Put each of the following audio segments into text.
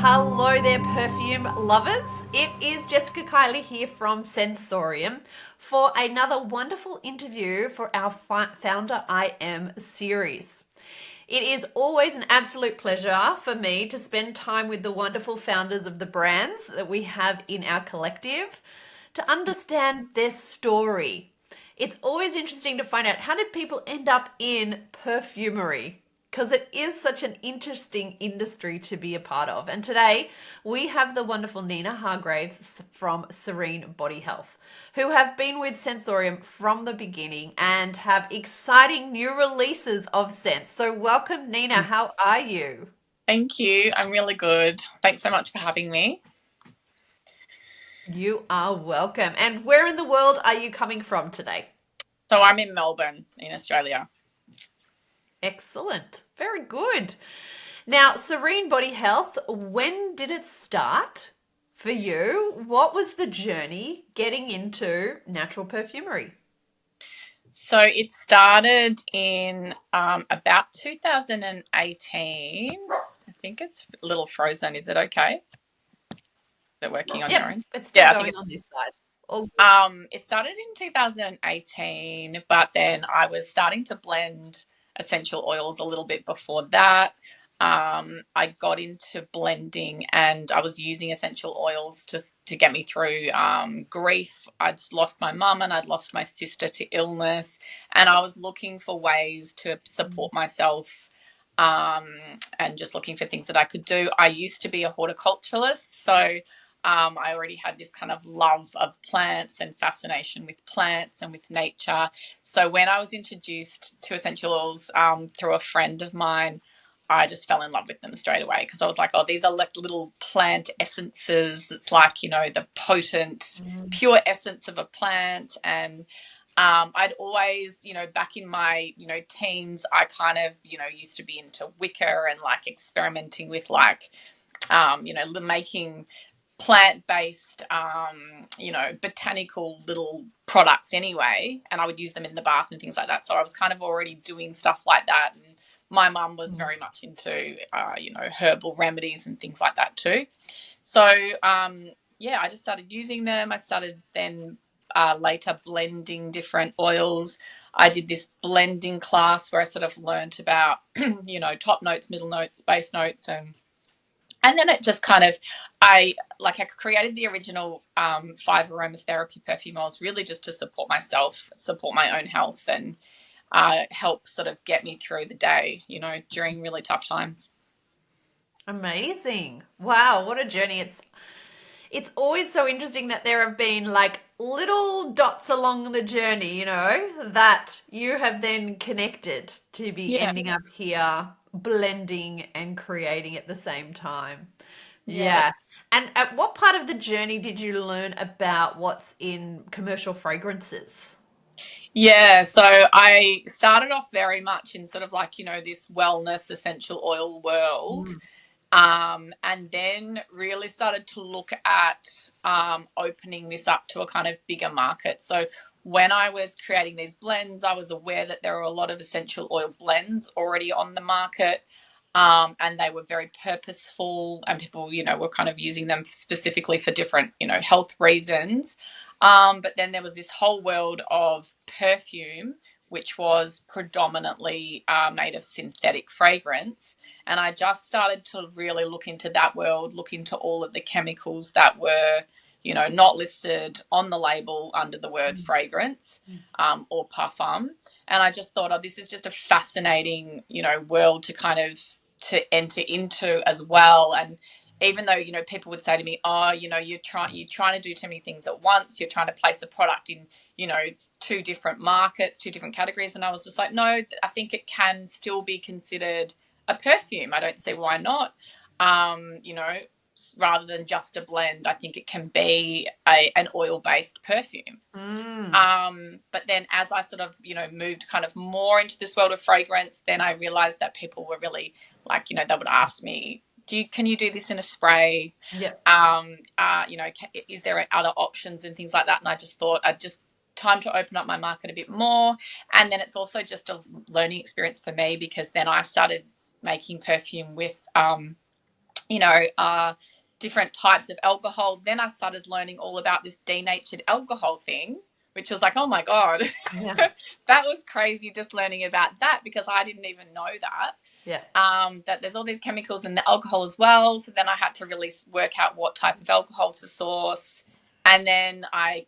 Hello there, perfume lovers. It is Jessica Kylie here from Sensoriam for another wonderful interview for our Founder.I.Am series. It is always an absolute pleasure for me to spend time with the wonderful founders of the brands that we have in our collective to understand their story. It's always interesting to find out, how did people end up in perfumery? Because it is such an interesting industry to be a part of. And today we have the wonderful Nina Hargraves from Serene Body Health, who have been with Sensoriam from the beginning and have exciting new releases of scents. So welcome, Nina. How are you? Thank you. I'm really good. Thanks so much for having me. You are welcome. And where in the world are you coming from today? So I'm in Melbourne, in Australia. Excellent. Very good. Now, Serene Body Health, when did it start for you? What was the journey getting into natural perfumery? So it started in about 2018. I think it's a little frozen. Is it okay? Is it working on your Yep, end? it's still Yeah, I think going on this side. All good. it started in 2018, but then I was starting to blend essential oils a little bit before that. I got into blending and I was using essential oils to get me through grief. I'd lost my mum and I'd lost my sister to illness, and I was looking for ways to support myself, um, and just looking for things that I could do. I used to be a horticulturist, so I already had this kind of love of plants and fascination with plants and with nature. So when I was introduced to essential oils through a friend of mine, I just fell in love with them straight away, because I was like, oh, these are like little plant essences. It's like, the potent, Mm. pure essence of a plant. And I'd always, back in my, teens, I kind of, used to be into Wicca and like experimenting with like, making plant-based botanical little products anyway, and I would use them in the bath and things like that. So I was kind of already doing stuff like that, and my mum was very much into herbal remedies and things like that too. So yeah, I just started using them. I started then later blending different oils. I did this blending class where I sort of learnt about top notes, middle notes, base notes, and then it just kind of, I created the original 5 aromatherapy perfume oils really just to support myself, support my own health, and help sort of get me through the day, during really tough times. Amazing. Wow, what a journey. It's always so interesting that there have been like little dots along the journey, that you have then connected to be Yeah, ending up here blending and creating at the same time. yeah. Yeah. And at what part of the journey did you learn about what's in commercial fragrances? Yeah, so I started off very much in sort of like, this wellness essential oil world. Mm. And then really started to look at opening this up to a kind of bigger market. So when I was creating these blends, I was aware that there were a lot of essential oil blends already on the market. And they were very purposeful, and people, were kind of using them specifically for different, health reasons. But then there was this whole world of perfume, which was predominantly made of synthetic fragrance. And I just started to really look into that world, look into all of the chemicals that were, not listed on the label under the word fragrance, or parfum. And I just thought, oh, this is just a fascinating, world to kind of to enter into as well. And even though, people would say to me, oh, you're trying to do too many things at once, you're trying to place a product in, you know, two different markets, two different categories. And I was just like, no, I think it can still be considered a perfume. I don't see why not. um, you know Rather than just a blend, I think it can be an oil based perfume. Mm. But then as I sort of, moved kind of more into this world of fragrance, then I realized that people were really like, they would ask me, can you do this in a spray? Yep. Is there other options and things like that? And I just thought I'd just time to open up my market a bit more. And then it's also just a learning experience for me, because then I started making perfume with you know, different types of alcohol. Then I started learning all about this denatured alcohol thing, which was like, oh my God, Yeah. that was crazy just learning about that, because I didn't even know that. Yeah. That there's all these chemicals in the alcohol as well. So then I had to really work out what type of alcohol to source. And then I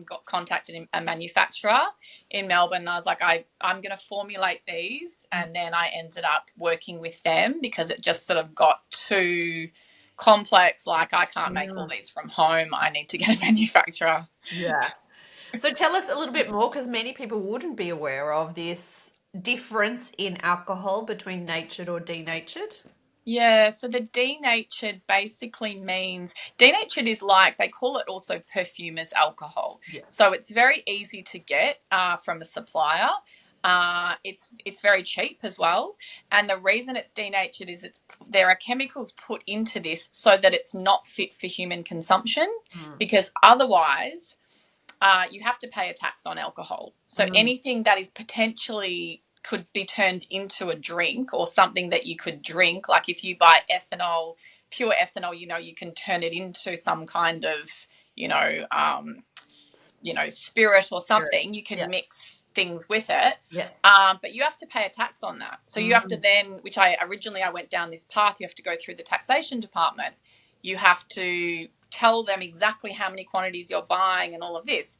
got contacted a manufacturer in Melbourne. And I was like, I'm going to formulate these. And then I ended up working with them because it just sort of got too complex. Like, I can't make all these from home. I need to get a manufacturer. Yeah. So tell us a little bit more, because many people wouldn't be aware of this difference in alcohol between natured or denatured. Yeah, so the denatured basically means denatured is like, they call it also perfumer's alcohol. Yeah. So it's very easy to get from a supplier. It's very cheap as well, and the reason it's denatured is there are chemicals put into this so that it's not fit for human consumption, because otherwise you have to pay a tax on alcohol. So anything that is potentially could be turned into a drink, or something that you could drink, like if you buy ethanol, pure ethanol, you can turn it into some kind of, you know, spirit or something. You can Yeah. mix things with it. Yes. But you have to pay a tax on that. So you have to then, which I went down this path, you have to go through the taxation department. You have to tell them exactly how many quantities you're buying and all of this.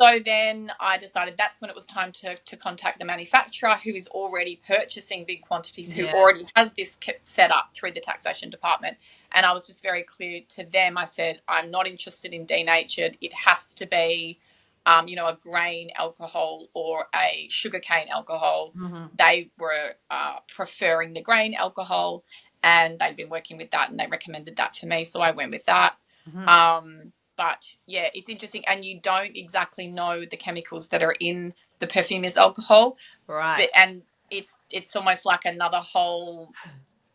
So then I decided that's when it was time to contact the manufacturer, who is already purchasing big quantities, who already has this kit set up through the taxation department. And I was just very clear to them. I said, I'm not interested in denatured. It has to be, a grain alcohol or a sugarcane alcohol. They were preferring the grain alcohol, and they'd been working with that, and they recommended that for me. So I went with that. But yeah, it's interesting, and you don't exactly know the chemicals that are in the perfumer's alcohol, Right. and it's almost like another whole.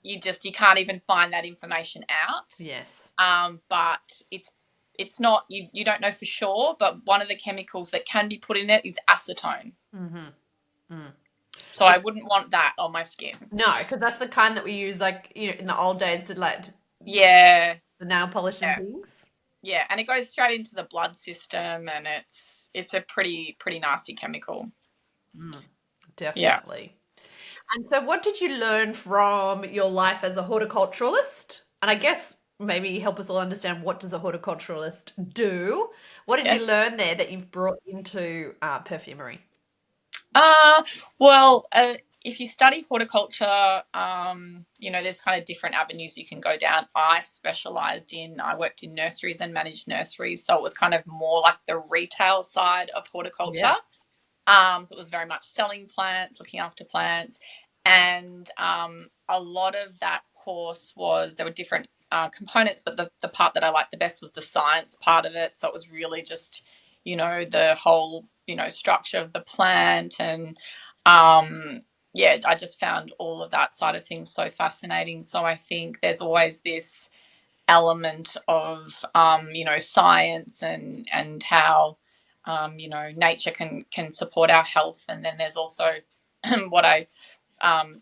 You can't even find that information out. Yes. But it's not, you don't know for sure. But one of the chemicals that can be put in it is acetone. So I wouldn't want that on my skin. No, because that's the kind that we use, like, in the old days to Yeah, the nail polish and things. yeah, and it goes straight into the blood system, and it's a pretty nasty chemical. Definitely. And so what did you learn from your life as a horticulturalist? And I guess maybe help us all understand, what does a horticulturalist do? What did you learn there that you've brought into perfumery? Well, if you study horticulture, there's kind of different avenues you can go down. I worked in nurseries and managed nurseries, so it was kind of more like the retail side of horticulture. So it was very much selling plants, looking after plants, and a lot of that course there were different components, but the part that I liked the best was the science part of it. So it was really just, the whole, structure of the plant, and I just found all of that side of things so fascinating. So I think there's always this element of science and how nature can support our health. And then there's also what I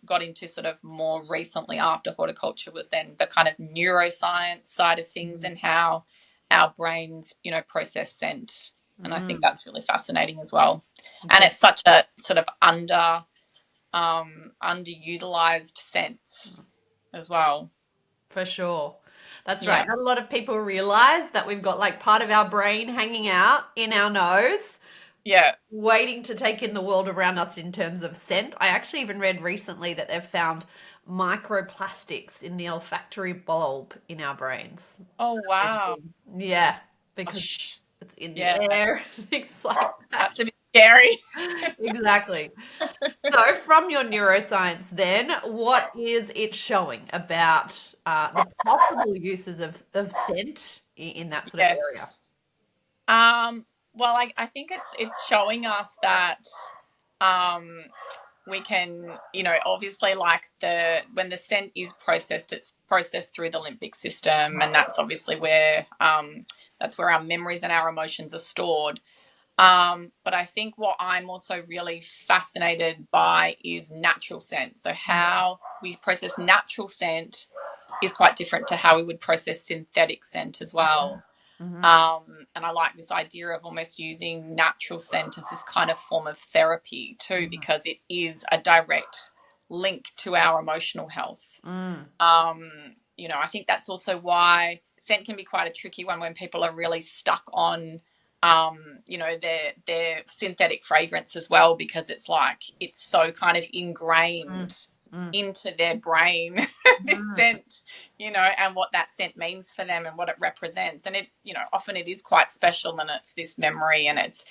got into sort of more recently after horticulture was then the kind of neuroscience side of things, and how our brains process scent. And I think that's really fascinating as well. And it's such a sort of underutilized sense as well. For sure. That's right. Not a lot of people realize that we've got like part of our brain hanging out in our nose, waiting to take in the world around us in terms of scent. I actually even read recently that they've found microplastics in the olfactory bulb in our brains. Oh, wow. Yeah, because it's in the air, things like that. That's a bit scary. Exactly. So from your neuroscience then, what is it showing about the possible uses of scent in that sort of area? Well, I think it's showing us that we can, obviously, like when the scent is processed, it's processed through the limbic system, and that's obviously where our memories and our emotions are stored. But I think what I'm also really fascinated by is natural scent. So how we process natural scent is quite different to how we would process synthetic scent as well. Mm-hmm. And I like this idea of almost using natural scent as this kind of form of therapy too, Mm-hmm. because it is a direct link to our emotional health. Mm. I think that's also why scent can be quite a tricky one when people are really stuck on, their synthetic fragrance as well, because it's like it's so kind of Mm. ingrained Mm. into their brain, this Mm. scent, and what that scent means for them and what it represents. And it, often it is quite special, and it's this memory, and it's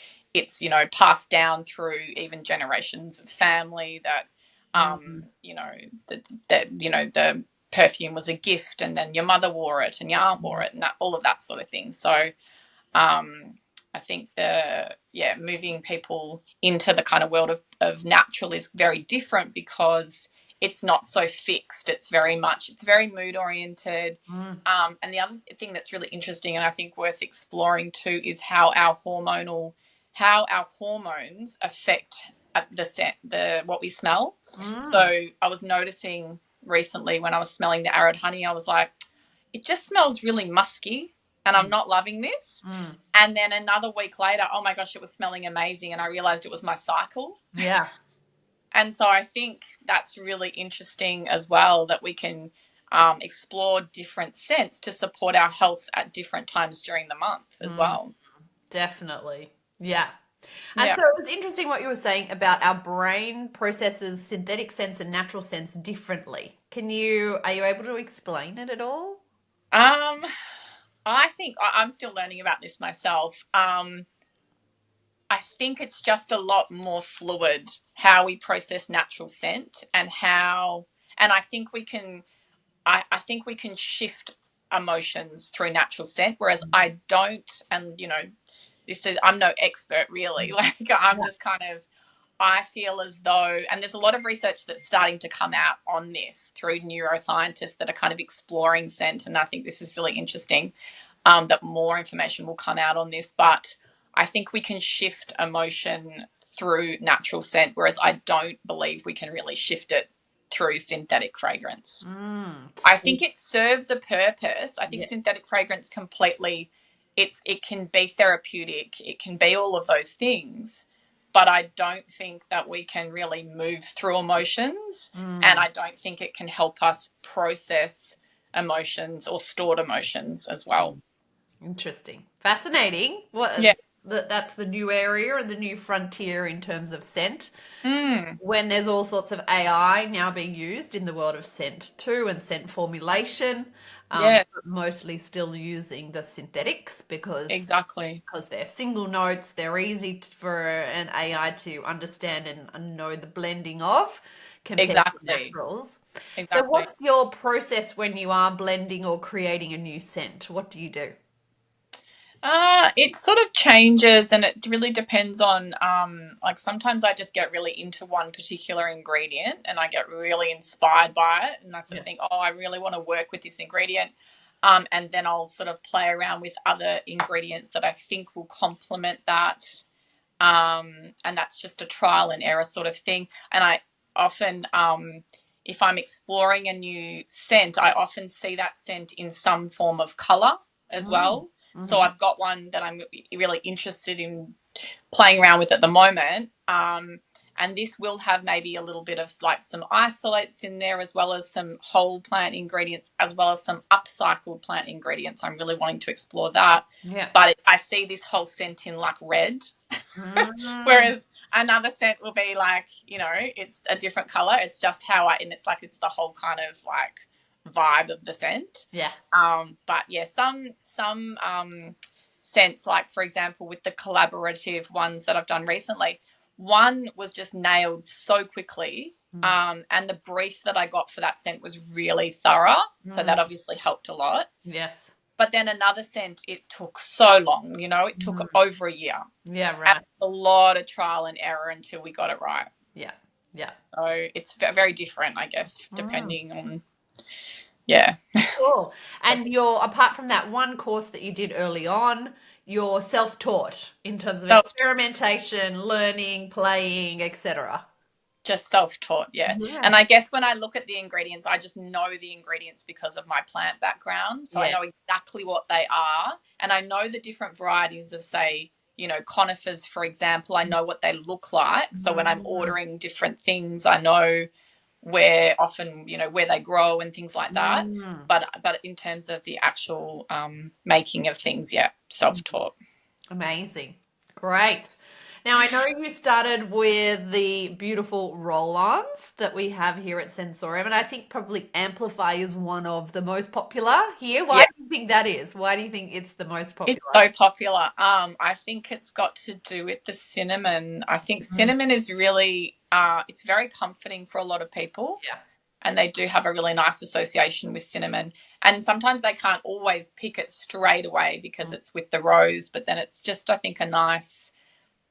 passed down through even generations of family that, Mm. the perfume was a gift, and then your mother wore it and your aunt wore it, and all of that sort of thing. So I think moving people into the kind of world of natural is very different, because it's not so fixed. It's very mood oriented. Mm. And the other thing that's really interesting and I think worth exploring too is how our hormones affect the scent, what we smell. So Mm. I was noticing recently when I was smelling the arid honey, I was like, it just smells really musky and I'm not loving this. Mm. And then another week later, oh my gosh, it was smelling amazing. And I realized it was my cycle. Yeah. And so I think that's really interesting as well, that we can explore different scents to support our health at different times during the month as Mm. well. Definitely. Yeah. And Yeah. so it was interesting what you were saying about our brain processes synthetic scents and natural scents differently. Are you able to explain it at all? Um, I think I'm still learning about this myself. I think it's just a lot more fluid how we process natural scent, and I think we can shift emotions through natural scent, whereas I don't, and I'm no expert really. Like I'm Yeah. just kind of, I feel as though, and there's a lot of research that's starting to come out on this through neuroscientists that are kind of exploring scent, and I think this is really interesting, that more information will come out on this. But I think we can shift emotion through natural scent, whereas I don't believe we can really shift it through synthetic fragrance. Mm. I think it serves a purpose. I think Yeah. synthetic fragrance completely, it can be therapeutic, it can be all of those things, but I don't think that we can really move through emotions, and Mm. I don't think it can help us process emotions or stored emotions as well. Interesting. Fascinating. Yeah. That's the new area and the new frontier in terms of scent. Mm. When there's all sorts of AI now being used in the world of scent too and scent formulation, Yeah, but mostly still using the synthetics exactly. because they're single notes, they're easy for an AI to understand and know the blending of compared to Exactly. naturals. So, Exactly. what's your process when you are blending or creating a new scent? What do you do? It sort of changes, and it really depends on, like sometimes I just get really into one particular ingredient and I get really inspired by it, and I sort Yeah. of think, oh, I really want to work with this ingredient. And then I'll sort of play around with other ingredients that I think will complement that. And that's just a trial and error sort of thing. And I often, if I'm exploring a new scent, I often see that scent in some form of color as Mm. well. So Hmm. I've got one that I'm really interested in playing around with at the moment. And this will have maybe a little bit of like some isolates in there, as well as some whole plant ingredients, as well as some upcycled plant ingredients. I'm really wanting to explore that. Yeah. But I see this whole scent in like red, Mm. whereas another scent will be like, it's a different color. It's just and it's like, it's the whole kind of like vibe of the scent. Yeah. But yeah, some scents, like for example, with the collaborative ones that I've done recently, one was just nailed so quickly. Mm. And the brief that I got for that scent was really thorough. So that Mm. obviously helped a lot. Yes. But then another scent, it took so long, it took Mm. over a year. Yeah, And right. a lot of trial and error until we got it right. Yeah. Yeah. So it's very different, I guess, Mm. depending on, yeah. Cool. And apart from that one course that you did early on, you're self-taught in terms of So experimentation, learning, playing, etc. Just self-taught, yeah. Yeah. And I guess when I look at the ingredients, I just know the ingredients because of my plant background. So I Yeah. know exactly what they are. And I know the different varieties of, say, conifers, for example. I know what they look like. So when I'm Mm. ordering different things, I know where often, where they grow and things like that. Mm. But in terms of the actual making of things, yeah, self-taught. Amazing. Great. Now, I know you started with the beautiful roll-ons that we have here at Sensorium, and I think probably Amplify is one of the most popular here. Why Yeah. do you think that is? Why do you think it's the most It's popular? so popular. I think it's got to do with the cinnamon. I think Mm. cinnamon is really, it's very comforting for a lot of people, Yeah. and they do have a really nice association with cinnamon. And sometimes they can't always pick it straight away because Mm. it's with the rose, but then it's just, I think, a nice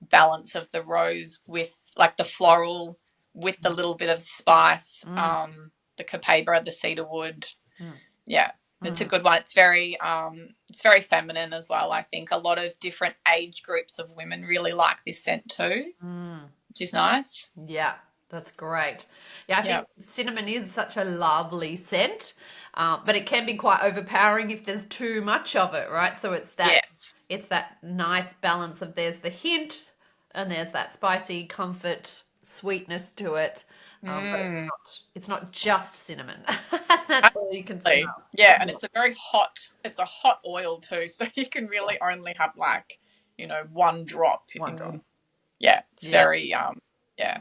balance of the rose with like the floral, with the little bit of spice, Mm. the capabra, the cedarwood. Mm. Yeah, it's a Mm. good one. It's very feminine as well. I think a lot of different age groups of women really like this scent too, Mm. which is nice. Yeah, that's great. Yeah, I Yeah. think cinnamon is such a lovely scent, but it can be quite overpowering if there's too much of it, right? So Yes. it's that nice balance of there's the hint and there's that spicy comfort sweetness to it, but Mm, it's not just cinnamon. That's all you can absolutely. smell. Yeah, and it's a hot oil too, so you can really only have like, one drop. One drop. Yeah, it's Yeah. very yeah.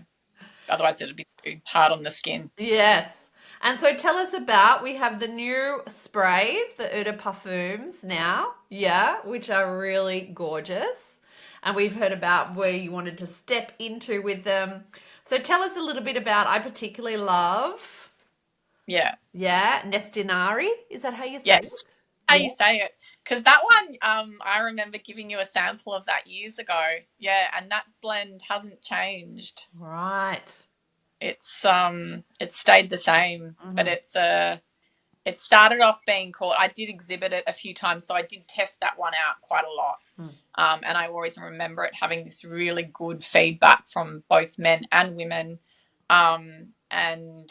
Otherwise it'd be too hard on the skin. Yes. And so tell us about, we have the new sprays, the Eau de Parfums now, yeah, which are really gorgeous. And we've heard about where you wanted to step into with them. So tell us a little bit about, I particularly love, Yeah. yeah, Nestinari. Is that how you say it? Yes. How Yeah. you say it. Because that one, I remember giving you a sample of that years ago. Yeah, and that blend hasn't changed. Right. It stayed the same, but Hmm. it started off being called, I did exhibit it a few times, so I did test that one out quite a lot. And I always remember it having this really good feedback from both men and women. And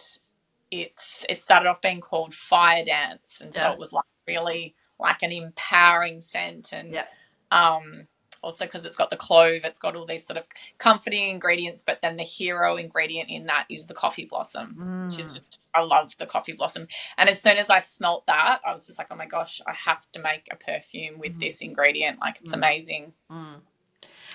it started off being called Fire Dance, and so Yeah. it was like really like an empowering scent, and Yeah. um, also because it's got the clove, it's got all these sort of comforting ingredients, but then the hero ingredient in that is the coffee blossom, which is Mm. just, I love the coffee blossom. And as soon as I smelt that, I was just like, oh my gosh, I have to make a perfume with this ingredient. Like, it's amazing. Mm.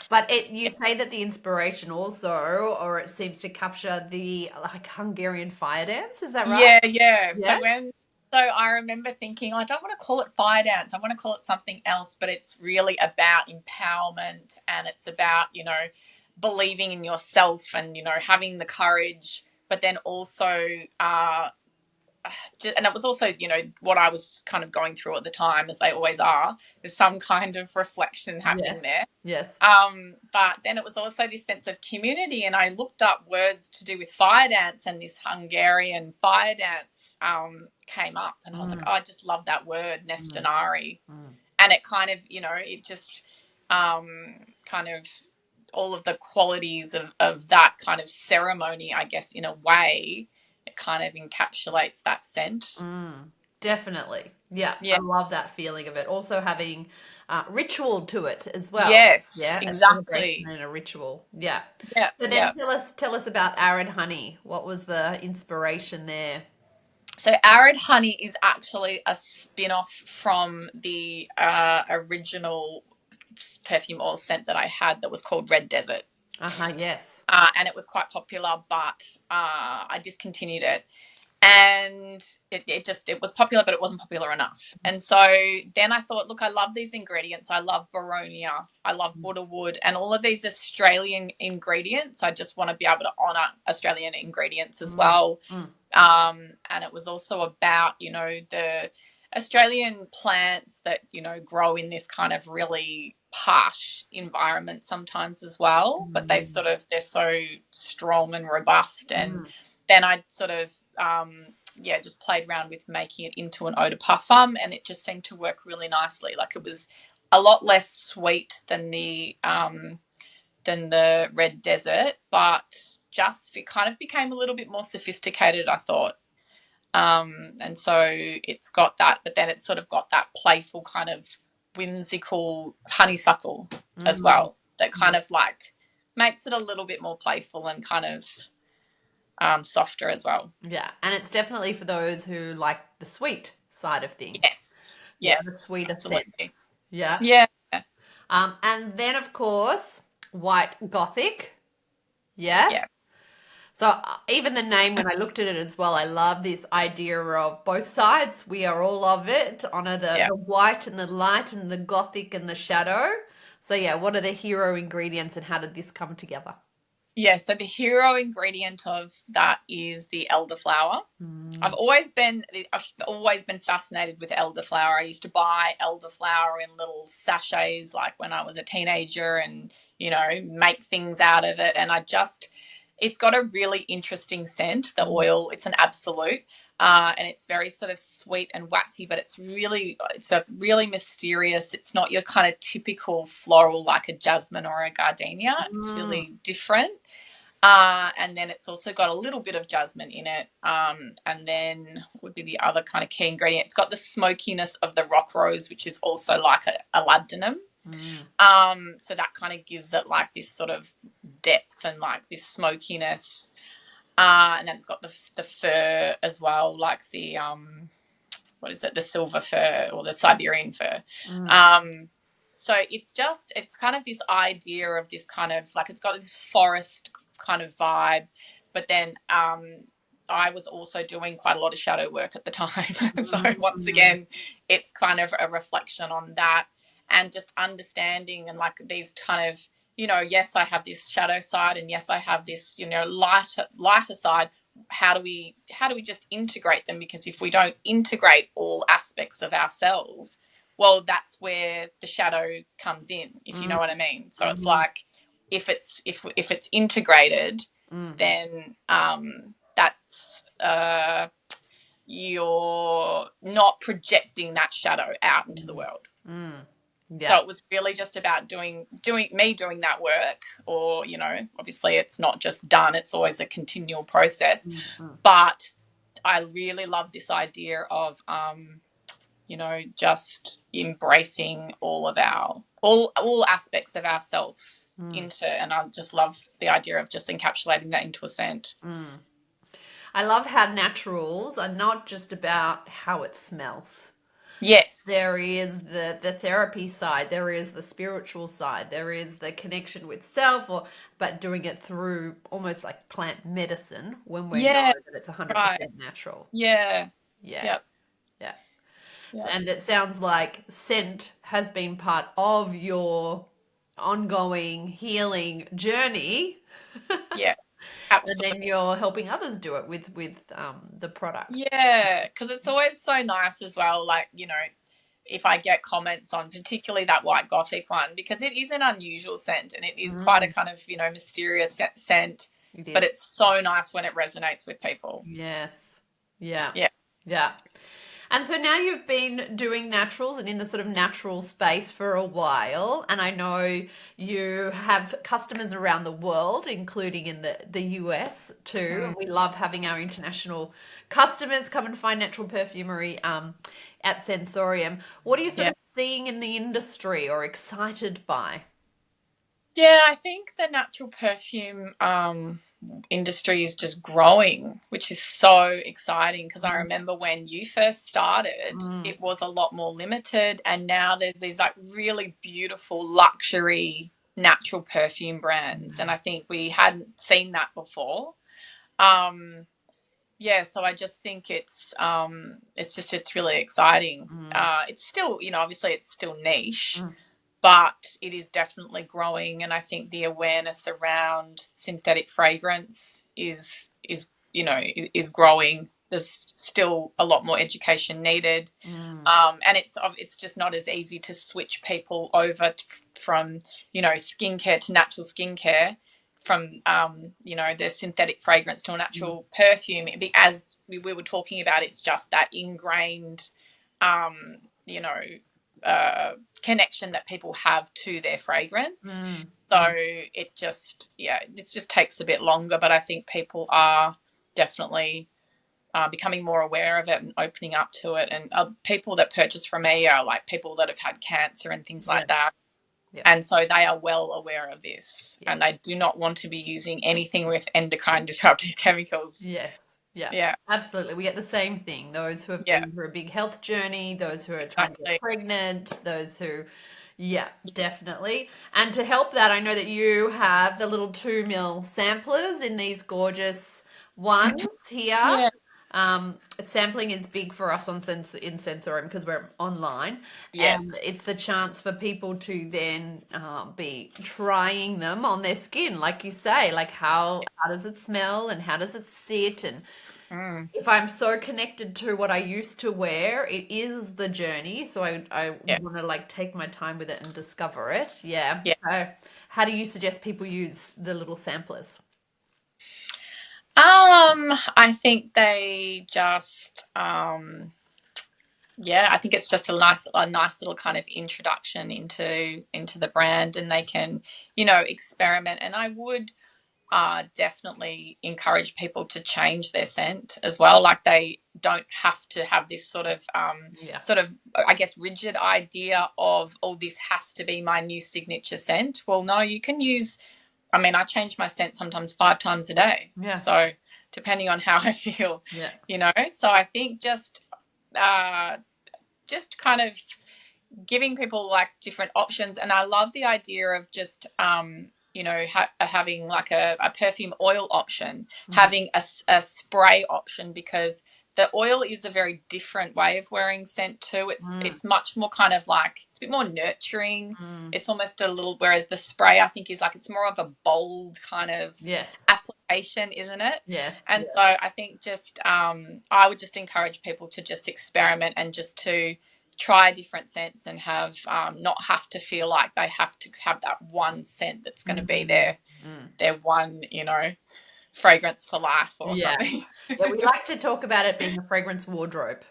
But you say that the inspiration also, or it seems to capture the like Hungarian fire dance. Is that right? Yeah, yeah. Yeah. So I remember thinking, I don't want to call it fire dance. I want to call it something else, but it's really about empowerment, and it's about, believing in yourself and, having the courage, but then also, and it was also, what I was kind of going through at the time, as they always are. There's some kind of reflection Yes. happening there. Yes. But then it was also this sense of community, and I looked up words to do with fire dance, and this Hungarian fire dance came up, and I was like, Mm. oh, I just love that word, Mm. Nestinari. Mm. And it kind of, it just kind of all of the qualities of that kind of ceremony, I guess, in a way, it kind of encapsulates that scent. Mm. Definitely. Yeah, Yeah. I love that feeling of it. Also having ritual to it as well. Yes, Yeah, a celebration exactly. and a ritual. Yeah. Yeah, So then yeah. tell us about Arid Honey. What was the inspiration there? So Arid Honey is actually a spin-off from the original perfume oil scent that I had that was called Red Desert. Uh-huh, yes. And it was quite popular, but I discontinued it. And it was popular, but it wasn't popular enough. And so then I thought, look, I love these ingredients. I love Baronia, I love Wood, and all of these Australian ingredients. I just want to be able to honour Australian ingredients as Mm. well. Mm. And it was also about, the Australian plants that, grow in this kind of really harsh environment sometimes as well, but they're so strong and robust. And Mm. then I sort of, just played around with making it into an eau de parfum, and it just seemed to work really nicely. Like, it was a lot less sweet than the Red Desert, but it kind of became a little bit more sophisticated, I thought. And so it's got that, but then it's sort of got that playful kind of whimsical honeysuckle as well, that kind of like makes it a little bit more playful and kind of softer as well. Yeah, and it's definitely for those who like the sweet side of things. Yes, Yeah, the yes, sweeter scent. absolutely. Yeah. Yeah, And then of course, white gothic. Yeah. yeah, So even the name, when I looked at it as well, I love this idea of both sides. We are all of it. Honor yeah. the white and the light and the gothic and the shadow. So yeah, what are the hero ingredients and how did this come together? Yeah, so the hero ingredient of that is the elderflower. I've always been fascinated with elderflower. I used to buy elderflower in little sachets like when I was a teenager and, make things out of it. And it's got a really interesting scent, the oil. It's an absolute. And it's very sort of sweet and waxy, but it's a really mysterious. It's not your kind of typical floral like a jasmine or a gardenia. It's really different. And then it's also got a little bit of jasmine in it. And then would be the other kind of key ingredient. It's got the smokiness of the rock rose, which is also like a labdanum. So that kind of gives it like this sort of depth and like this smokiness. And then it's got the fir as well, like the the silver fir or the Siberian fir. So it's kind of this idea of this kind of like, it's got this forest kind of vibe, but then I was also doing quite a lot of shadow work at the time. So once again, it's kind of a reflection on that and just understanding and like these kind of, yes, I have this shadow side and yes, I have this, lighter side. How do we just integrate them? Because if we don't integrate all aspects of ourselves, well, that's where the shadow comes in, if you know what I mean. So it's like if it's integrated, then that's you're not projecting that shadow out into the world. Yeah. So it was really just about doing that work, or obviously it's not just done; it's always a continual process. But I really love this idea of just embracing all aspects of ourself and I just love the idea of just encapsulating that into a scent. I love how naturals are not just about how it smells. Yes. There is the therapy side, there is the spiritual side, there is the connection with self, but doing it through almost like plant medicine when we know that it's 100% natural. Yeah. Yeah. Yep. Yeah. Yep. And it sounds like scent has been part of your ongoing healing journey. Yeah. Absolutely. And then you're helping others do it with the product. Yeah, because it's always so nice as well, like, if I get comments on particularly that white gothic one, because it is an unusual scent and it is quite a kind of, mysterious scent, but it's so nice when it resonates with people. Yes. Yeah. Yeah. Yeah. And so now you've been doing naturals and in the sort of natural space for a while. And I know you have customers around the world, including in the US too. And we love having our international customers come and find natural perfumery at Sensoriam. What are you sort of seeing in the industry or excited by? Yeah, I think the natural perfume industry is just growing, which is so exciting because I remember when you first started, it was a lot more limited, and now there's these like really beautiful luxury natural perfume brands, and I think we hadn't seen that before. So I just think it's really exciting. It's still, obviously it's still niche, but it is definitely growing, and I think the awareness around synthetic fragrance is growing. There's still a lot more education needed, and it's just not as easy to switch people over from skincare to natural skincare, from the synthetic fragrance to a natural perfume. As we were talking about, it's just that ingrained, connection that people have to their fragrance. Mm. So it just takes a bit longer, but I think people are definitely becoming more aware of it and opening up to it. And people that purchase from me are like people that have had cancer and things like that. Yeah. And so they are well aware of this, Yeah. and they do not want to be using anything with endocrine disruptive chemicals. Yes. Yeah. Yeah. Absolutely. We get the same thing. Those who have Yeah. been through a big health journey, those who are trying to get Exactly. pregnant, those who, yeah, definitely. And to help that, I know that you have the little 2 ml samplers in these gorgeous ones here. Yeah. Sampling is big for us in Sensorium because we're online, and Yes. it's the chance for people to then be trying them on their skin, like you say, like how does it smell and how does it sit, and Mm. if I'm so connected to what I used to wear, it is the journey. So I Yeah. want to like take my time with it and discover it. Yeah. Yeah. So how do you suggest people use the little samplers? I think they just, I think it's just a nice little kind of introduction into the brand, and they can, experiment. And I would definitely encourage people to change their scent as well. Like they don't have to have this sort of, I guess, rigid idea of, oh, this has to be my new signature scent. Well, no, you can use. I mean, I change my scent sometimes 5 times a day. Yeah. So depending on how I feel, Yeah. So I think just kind of giving people like different options. And I love the idea of just having like a perfume oil option, having a spray option, because the oil is a very different way of wearing scent too. It's much more kind of like, it's a bit more nurturing. It's almost a little, whereas the spray I think is like, it's more of a bold kind of application, isn't it? Yeah. And so I think just I would just encourage people to just experiment and just to try different scents and have not have to feel like they have to have that one scent that's going to be their one, fragrance for life or something. Yeah, we like to talk about it being a fragrance wardrobe.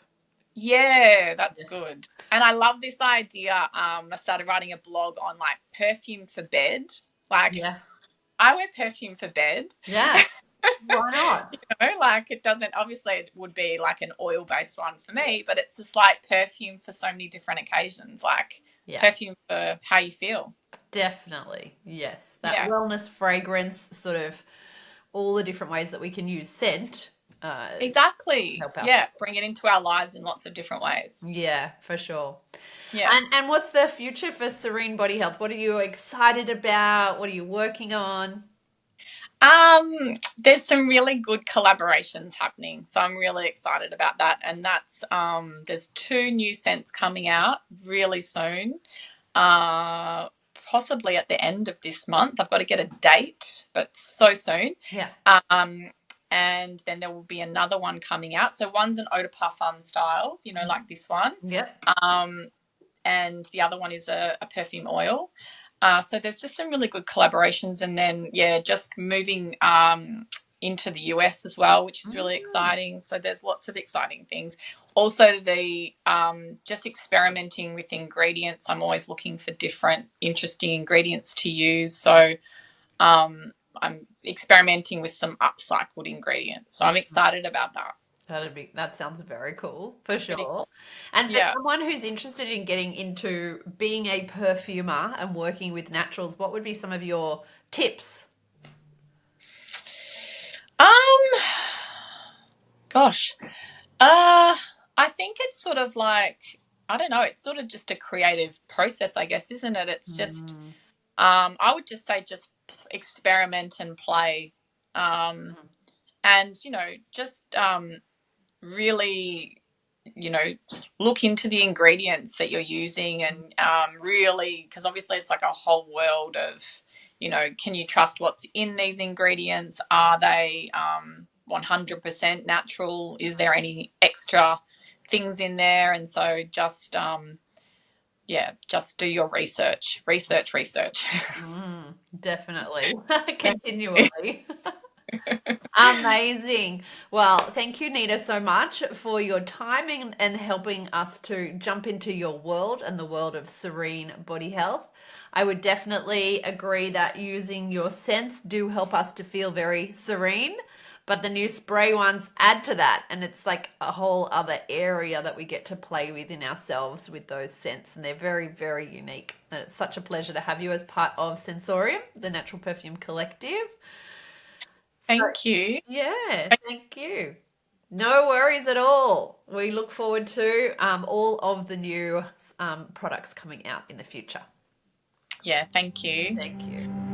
Yeah, that's good. And I love this idea. I started writing a blog on like perfume for bed. Like, I wear perfume for bed. Yeah. Why not? Like it doesn't, obviously it would be like an oil based one for me, but it's just like perfume for so many different occasions, like perfume for how you feel. Definitely. Yes. That wellness fragrance, sort of all the different ways that we can use scent. Exactly. Bring it into our lives in lots of different ways. Yeah, for sure. Yeah. And what's the future for Serene Body Health? What are you excited about? What are you working on? There's some really good collaborations happening, so I'm really excited about that. And that's there's 2 new scents coming out really soon, possibly at the end of this month. I've got to get a date, but it's so soon. Yeah. And then there will be another one coming out. So one's an eau de parfum style, like this one. Yep. And the other one is a perfume oil. So there's just some really good collaborations, and then just moving into the US as well, which is really exciting. So there's lots of exciting things. Also, the just experimenting with ingredients. I'm always looking for different, interesting ingredients to use. So I'm experimenting with some upcycled ingredients. So I'm excited about that. That sounds very cool, for sure. Cool. And for someone who's interested in getting into being a perfumer and working with naturals, what would be some of your tips? I think it's sort of like, I don't know, it's sort of just a creative process, I guess, isn't it? It's just, I would just say just experiment and play. And, just really, look into the ingredients that you're using, and really, because obviously it's like a whole world of, can you trust what's in these ingredients? Are they 100% natural? Is there any extra things in there? And so just just do your research. Research. Definitely. Continually. Amazing. Well, thank you, Nita, so much for your timing and helping us to jump into your world and the world of serene body health. I would definitely agree that using your scents do help us to feel very serene, but the new spray ones add to that, and it's like a whole other area that we get to play with in ourselves with those scents, and they're very, very unique. And it's such a pleasure to have you as part of Sensorium, the Natural Perfume Collective. So, Thank you. yeah, thank you. No worries at all. We look forward to all of the new products coming out in the future. Yeah, thank you. Thank you.